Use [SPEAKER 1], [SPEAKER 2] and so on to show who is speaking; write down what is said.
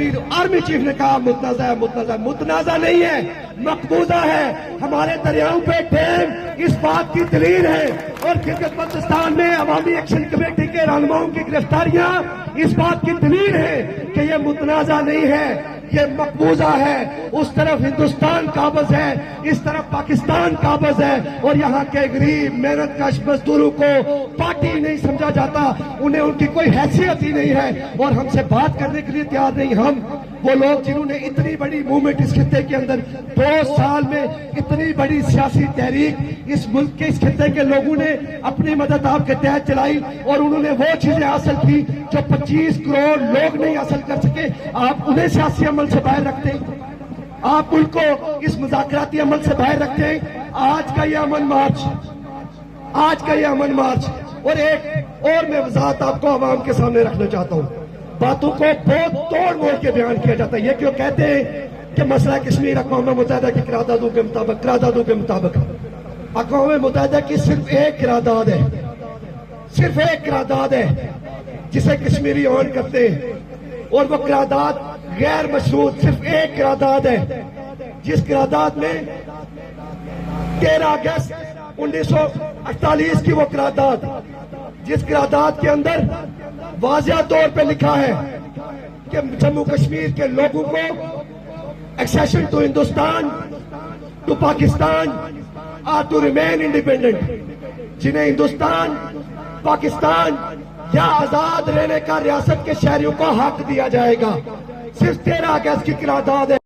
[SPEAKER 1] Kashmir army chief نے کہا متنازع ہے، متنازع، متنازع نہیں ہے، مقبوضہ ہے۔ ہمارے دریاؤں پہ ڈیم اس بات کی دلیل ہے، اور گلگت بلتستان میں عوامی ایکشن کمیٹی کے رہنماؤں کی گرفتاریاں اس بات کی دلیل ہے کہ یہ متنازع نہیں ہے، یہ مقبوضہ ہے۔ اس طرف ہندوستان قابض ہے، اس طرف پاکستان قابض ہے، اور یہاں کے غریب محنت کش مزدوروں کو پارٹی نہیں سمجھا جاتا، انہیں ان کی کوئی حیثیت ہی نہیں ہے، اور ہم سے بات کرنے کے لیے تیار نہیں۔ ہم وہ لوگ جنہوں نے اتنی بڑی موومنٹ اس خطے کے اندر 2 سال میں اتنی بڑی سیاسی تحریک اس ملک کے اس خطے کے لوگوں نے اپنی مدد آپ کے تحت چلائی، اور انہوں نے وہ چیزیں حاصل کی جو 25 کروڑ لوگ نہیں حاصل کر سکے۔ آپ انہیں سیاسی عمل سے باہر رکھتے ہیں، آپ ان کو اس مذاکراتی عمل سے باہر رکھتے ہیں۔ آج کا یہ امن مارچ، آج کا یہ امن مارچ، اور ایک اور میں وضاحت آپ کو عوام کے سامنے رکھنا چاہتا ہوں۔ باتوں کو بہت توڑ موڑ کے بیان کیا جاتا ہے۔ یہ کیوں کہتے ہیں کہ مسئلہ کشمیر اقوام متحدہ کی قراردادوں کے مطابق اقوام متحدہ کی صرف ایک قرارداد ہے، صرف ایک قرارداد ہے جسے کشمیری آن کرتے ہیں، اور وہ قرارداد غیر مشروط صرف ایک قرارداد ہے، جس قرارداد میں 13 اگست 1948 کی وہ قرارداد، جس قرارداد کے اندر واضح طور پہ لکھا ہے کہ جموں کشمیر کے لوگوں کو accession to Hindustan to Pakistan اور ٹو ریمین انڈیپینڈنٹ، جنہیں ہندوستان، پاکستان یا آزاد رہنے کا ریاست کے شہریوں کو حق دیا جائے گا۔ صرف 13 اگست کی قرارداد ہے۔